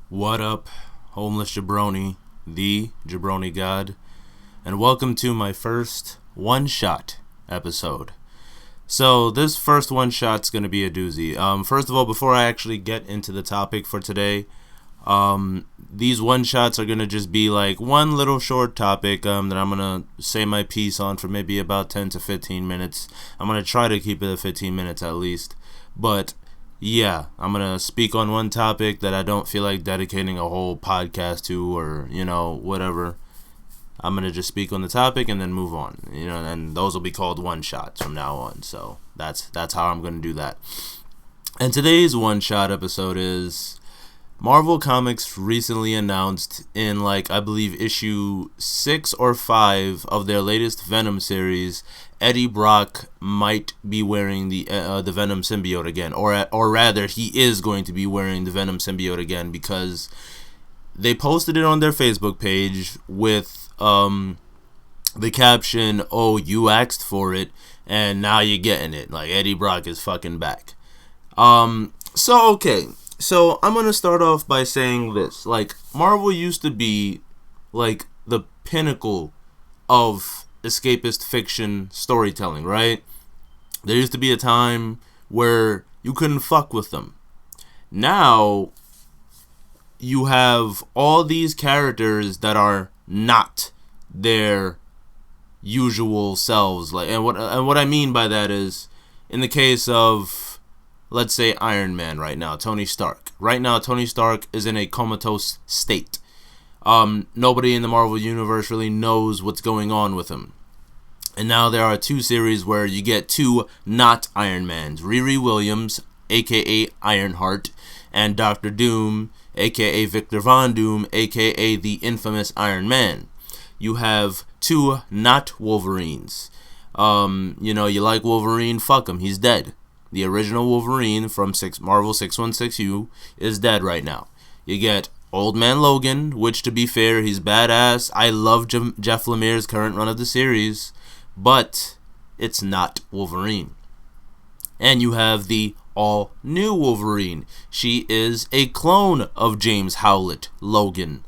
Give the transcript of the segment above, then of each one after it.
What up, homeless jabroni, the jabroni god, and welcome to my first one-shot episode. So this first one-shot's going to be a doozy. First of all, before I actually get into the topic for today, these one-shots are going to just be like one little short topic that I'm going to say my piece on for maybe about 10 to 15 minutes. I'm going to try to keep it at 15 minutes at least, but yeah, I'm going to speak on one topic that I don't feel like dedicating a whole podcast to or, whatever. I'm going to just speak on the topic and then move on, and those will be called one-shots from now on. So that's how I'm going to do that. And today's one-shot episode is Marvel Comics recently announced in, I believe, issue 6 or 5 of their latest Venom series, Eddie Brock might be wearing the Venom symbiote again, or rather, he is going to be wearing the Venom symbiote again because they posted it on their Facebook page with the caption, "Oh, you asked for it, and now you're getting it." Like, Eddie Brock is fucking back. So I'm gonna start off by saying this: Marvel used to be the pinnacle of escapist fiction storytelling, right? There used to be a time where you couldn't fuck with them. Now you have all these characters that are not their usual selves, and what I mean by that is, in the case of, let's say, Iron Man right now, Tony Stark. Right now, Tony Stark is in a comatose state. Nobody in the Marvel Universe really knows what's going on with him. And now there are 2 series where you get 2 not Iron Mans. Riri Williams, a.k.a. Ironheart, and Dr. Doom, a.k.a. Victor Von Doom, a.k.a. the infamous Iron Man. You have 2 not Wolverines. You like Wolverine, fuck him, he's dead. The original Wolverine from Marvel 616U is dead right now. You get Old Man Logan, which, to be fair, he's badass. I love Jeff Lemire's current run of the series, but it's not Wolverine. And you have the all-new Wolverine. She is a clone of James Howlett Logan.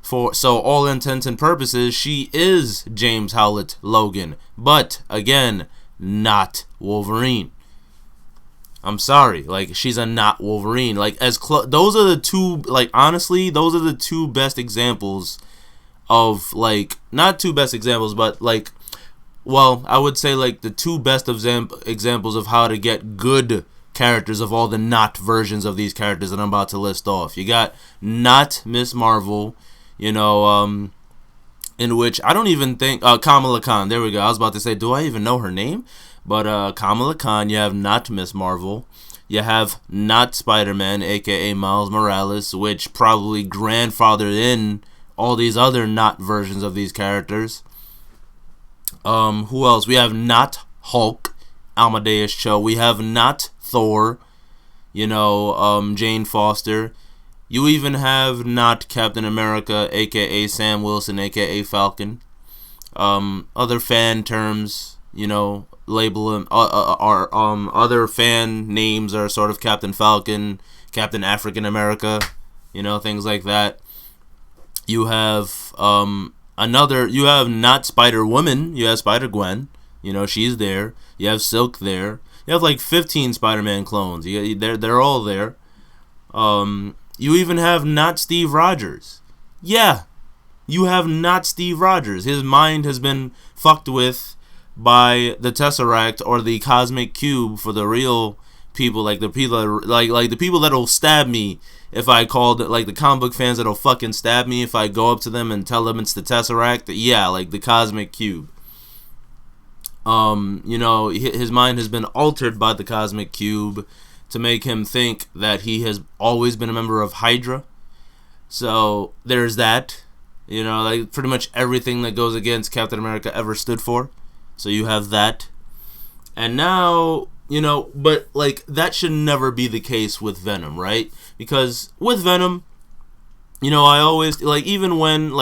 So all intents and purposes, she is James Howlett Logan, but again, not Wolverine. I'm sorry, she's a not Wolverine. Those are the 2, honestly, those are the 2 best examples of, not 2 best examples, but, I would say, the 2 best examples of how to get good characters of all the not versions of these characters that I'm about to list off. You got not Miss Marvel, in which I don't even think, Kamala Khan, there we go. I was about to say, do I even know her name? But Kamala Khan, you have not Miss Marvel. You have not Spider-Man, a.k.a. Miles Morales, which probably grandfathered in all these other not versions of these characters. Who else? We have not Hulk, Amadeus Cho. We have not Thor, Jane Foster. You even have not Captain America, a.k.a. Sam Wilson, a.k.a. Falcon. Other fan terms, label them, other fan names are sort of Captain Falcon, Captain African America, things like that. You have you have not Spider-Woman, you have Spider-Gwen, she's there. You have Silk there. You have 15 Spider-Man clones. They're all there. You even have not Steve Rogers. Yeah, you have not Steve Rogers. His mind has been fucked with by the Tesseract or the Cosmic Cube for the real people, the people the people that'll stab me if I called the comic book fans that'll fucking stab me if I go up to them and tell them it's the Tesseract. Yeah, the Cosmic Cube. His mind has been altered by the Cosmic Cube to make him think that he has always been a member of Hydra. So there's that. Pretty much everything that goes against Captain America ever stood for. So you have that. And now, but that should never be the case with Venom, right? Because with Venom, I always, even when,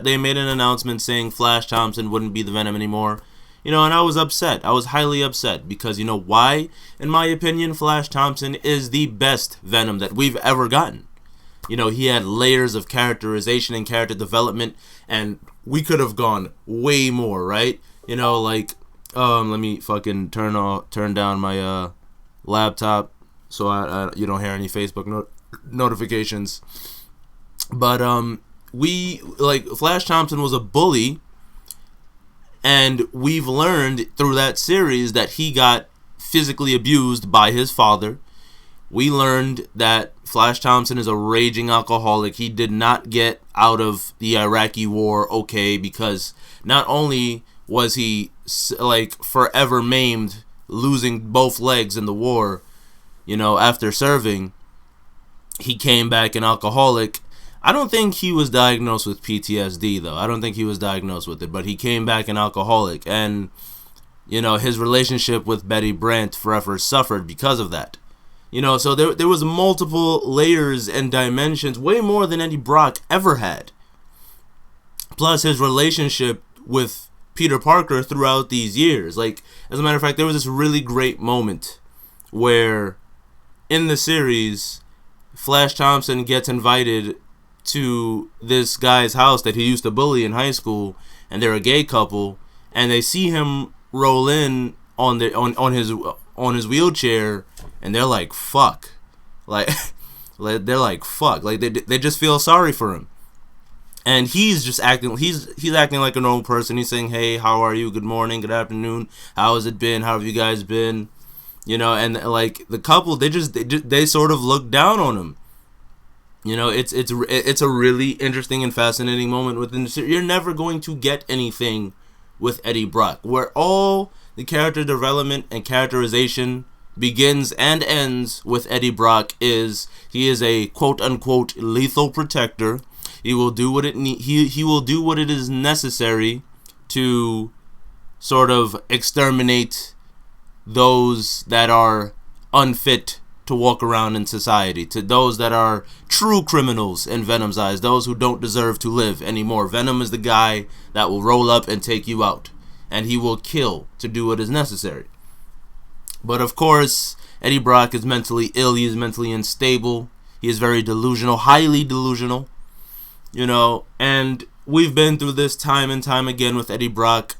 they made an announcement saying Flash Thompson wouldn't be the Venom anymore, and I was upset. I was highly upset because, why? In my opinion, Flash Thompson is the best Venom that we've ever gotten. You know, he had layers of characterization and character development, and we could have gone way more, right? You know, like, let me fucking turn down my laptop so I you don't hear any Facebook notifications. But Flash Thompson was a bully, and we've learned through that series that he got physically abused by his father. We learned that Flash Thompson is a raging alcoholic. He did not get out of the Iraqi war okay, because not only was he like forever maimed, losing both legs in the war, you know, after serving, he came back an alcoholic. I don't think he was diagnosed with PTSD, though. I don't think he was diagnosed with it, but he came back an alcoholic, and, you know, his relationship with Betty Brant forever suffered because of that. You know, so there was multiple layers and dimensions, way more than Eddie Brock ever had. Plus his relationship with Peter Parker throughout these years. Like, as a matter of fact, there was this really great moment where in the series, Flash Thompson gets invited to this guy's house that he used to bully in high school, and they're a gay couple, and they see him roll in on his wheelchair, and they're like, fuck. Like, they're like, fuck. Like, they just feel sorry for him. And he's just acting, he's acting like a normal person. He's saying, hey, how are you? Good morning, good afternoon. How has it been? How have you guys been? You know, and like the couple, they sort of look down on him. You know, it's a really interesting and fascinating moment within the series. You're never going to get anything with Eddie Brock, where all the character development and characterization begins and ends with Eddie Brock is he is a quote unquote lethal protector. He will do what he will do what it is necessary to sort of exterminate those that are unfit to walk around in society, to those that are true criminals in Venom's eyes, those who don't deserve to live anymore. Venom is the guy that will roll up and take you out, and he will kill to do what is necessary. But of course, Eddie Brock is mentally ill. He is mentally unstable. He is very delusional, highly delusional, you know, and we've been through this time and time again with Eddie Brock.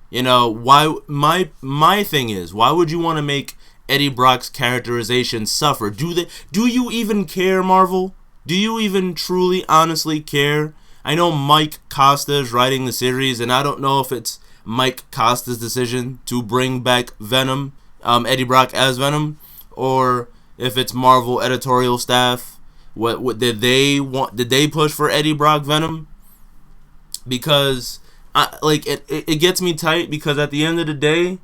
You know, why my thing is, why would you want to make Eddie Brock's characterization suffer? Do you even care, Marvel? Do you even truly, honestly care? I know Mike Costa is writing the series, and I don't know if it's Mike Costa's decision to bring back Venom, Eddie Brock as Venom, or if it's Marvel editorial staff. What did they want? Did they push for Eddie Brock Venom? Because it gets me tight, because at the end of the day,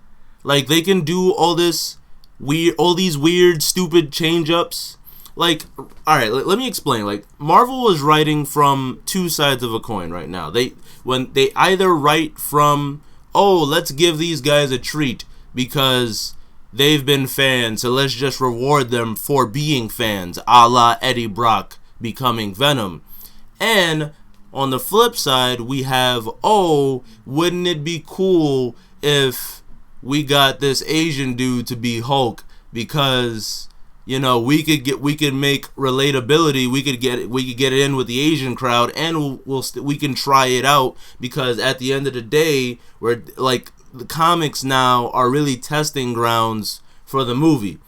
like, they can do all these weird, stupid change-ups. Like, alright, let me explain. Like, Marvel was writing from two sides of a coin right now. They either write from, oh, let's give these guys a treat because they've been fans, so let's just reward them for being fans, a la Eddie Brock becoming Venom. And on the flip side, we have, oh, wouldn't it be cool if we got this Asian dude to be Hulk, because, you know, we could make relatability, we could get it in with the Asian crowd, and we can try it out, because at the end of the day, we're like, the comics now are really testing grounds for the movie,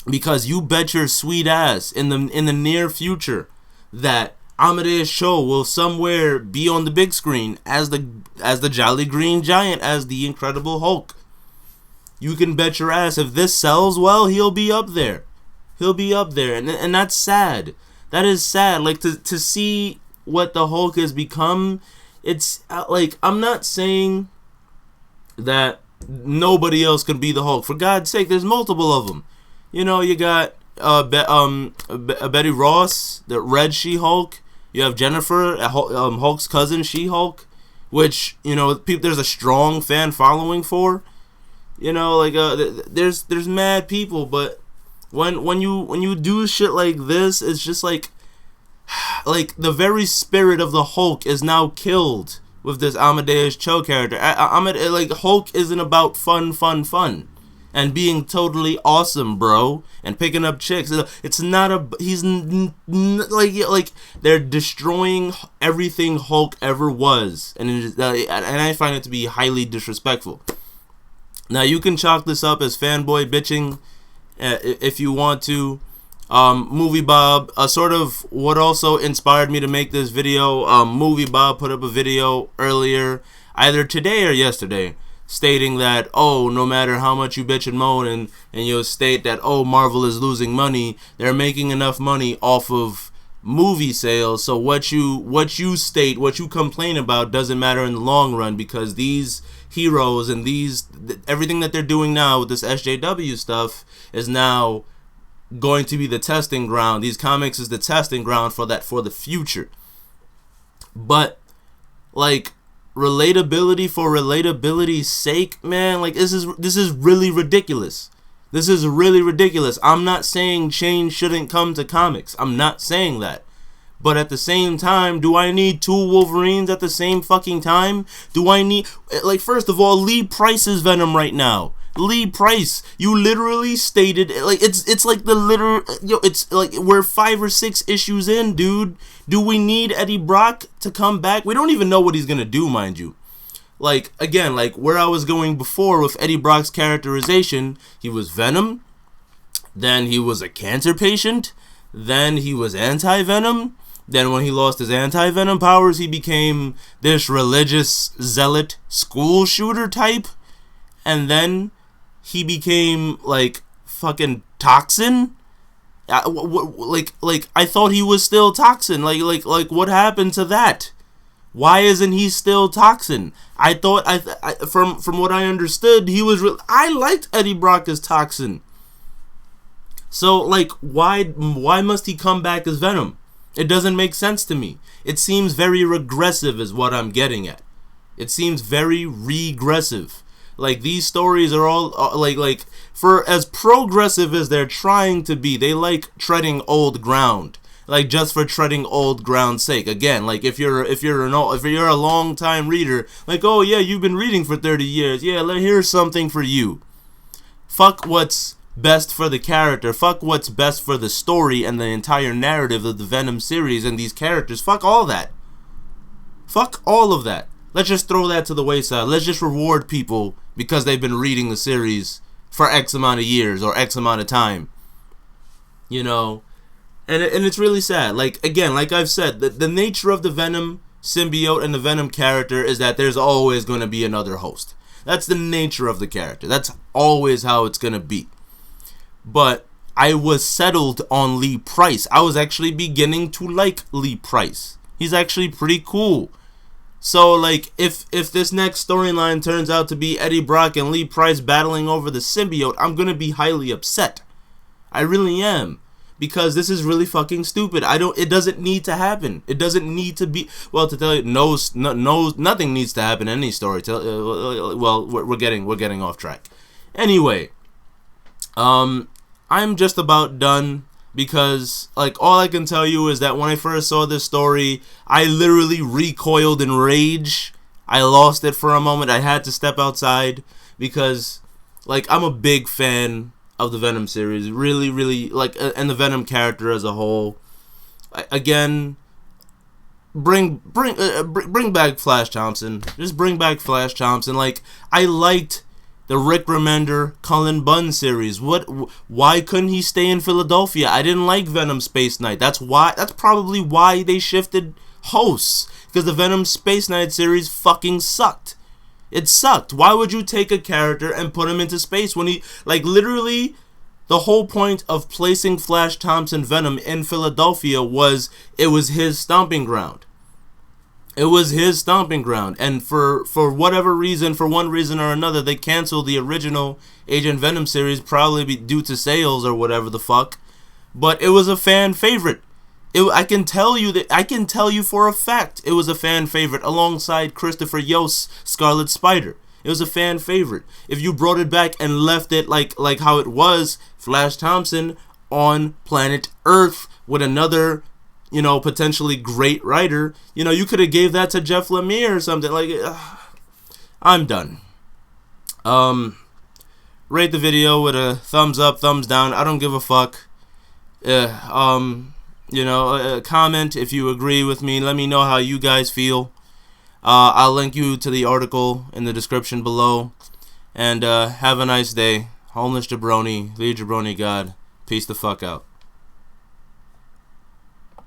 because you bet your sweet ass in the near future that Amadeus Cho will somewhere be on the big screen as the Jolly Green Giant, as the Incredible Hulk. You can bet your ass if this sells well, he'll be up there. He'll be up there, and that's sad. That is sad. Like, to see what the Hulk has become. It's like, I'm not saying that nobody else can be the Hulk. For God's sake, there's multiple of them. You know, you got Betty Ross, the Red She-Hulk. You have Jennifer, Hulk's cousin, She-Hulk, which, you know, there's a strong fan following for. You know, like, there's mad people, but when you do shit like this, it's just like the very spirit of the Hulk is now killed with this Amadeus Cho character. Like, Hulk isn't about fun. and being totally awesome, bro, and picking up chicks. It's not a like they're destroying everything Hulk ever was, and I find it to be highly disrespectful. Now you can chalk this up as fanboy bitching if you want to. Moviebob, sort of what also inspired me to make this video. Moviebob put up a video earlier, either today or yesterday, stating that, oh, no matter how much you bitch and moan, and you'll state that, oh, Marvel is losing money, they're making enough money off of movie sales, so what you state, what you complain about doesn't matter in the long run, because these heroes and everything that they're doing now with this SJW stuff is now going to be the testing ground. These comics is the testing ground for the future. But like, relatability for relatability's sake, man, like this is really ridiculous. This is really ridiculous. I'm not saying change shouldn't come to comics. I'm not saying that. But at the same time, do I need two Wolverines at the same fucking time? Do I need, like, first of all, Lee Price's Venom right now. Lee Price, you literally stated, like, it's like the literal, it's like we're 5 or 6 issues in, dude. Do we need Eddie Brock to come back? We don't even know what he's gonna do, mind you. Like, again, like where I was going before with Eddie Brock's characterization, he was Venom, then he was a cancer patient, then he was anti-Venom, then when he lost his anti-Venom powers, he became this religious zealot school shooter type, and then he became like fucking Toxin. Like I thought he was still Toxin. Like what happened to that? Why isn't he still Toxin? I thought from what I understood, he was I liked Eddie Brock as Toxin. So like why must he come back as Venom? It doesn't make sense to me. It seems very regressive is what I'm getting at. It seems very regressive. Like, these stories are all like for as progressive as they're trying to be, they like treading old ground, like just for treading old ground's sake. Again, like if you're a long time reader, like, oh yeah, you've been reading for 30 years, yeah, here's something for you. Fuck what's best for the character, fuck what's best for the story and the entire narrative of the Venom series and these characters. Fuck all that. Fuck all of that. Let's just throw that to the wayside. Let's just reward people because they've been reading the series for X amount of years or X amount of time. You know? And it's really sad. Like, again, like I've said, the nature of the Venom symbiote and the Venom character is that there's always going to be another host. That's the nature of the character. That's always how it's going to be. But I was settled on Lee Price. I was actually beginning to like Lee Price. He's actually pretty cool. So, like, if this next storyline turns out to be Eddie Brock and Lee Price battling over the symbiote, I'm gonna be highly upset. I really am. Because this is really fucking stupid. It doesn't need to happen. It doesn't need to be, well, to tell you, nothing needs to happen in any story. Well, we're getting off track. Anyway, I'm just about done. Because, like, all I can tell you is that when I first saw this story, I literally recoiled in rage. I lost it for a moment. I had to step outside because, like, I'm a big fan of the Venom series. Really, really, like, and the Venom character as a whole. Again, bring back Flash Thompson. Just bring back Flash Thompson. Like, I liked the Rick Remender, Cullen Bunn series. Why couldn't he stay in Philadelphia? I didn't like Venom Space Knight. That's probably why they shifted hosts. Because the Venom Space Knight series fucking sucked. It sucked. Why would you take a character and put him into space when he, like, literally, the whole point of placing Flash Thompson Venom in Philadelphia was it was his stomping ground. It was his stomping ground, and for whatever reason, for one reason or another, they canceled the original Agent Venom series, probably due to sales or whatever the fuck. But it was a fan favorite. I can tell you for a fact it was a fan favorite alongside Christopher Yost's Scarlet Spider. It was a fan favorite. If you brought it back and left it like how it was, Flash Thompson on planet Earth with another, you know, potentially great writer, you know, you could have gave that to Jeff Lemire or something. Like, I'm done. rate the video with a thumbs up, thumbs down. I don't give a fuck. Comment if you agree with me. Let me know how you guys feel. I'll link you to the article in the description below. And have a nice day. Homeless Jabroni, the Jabroni God. Peace the fuck out.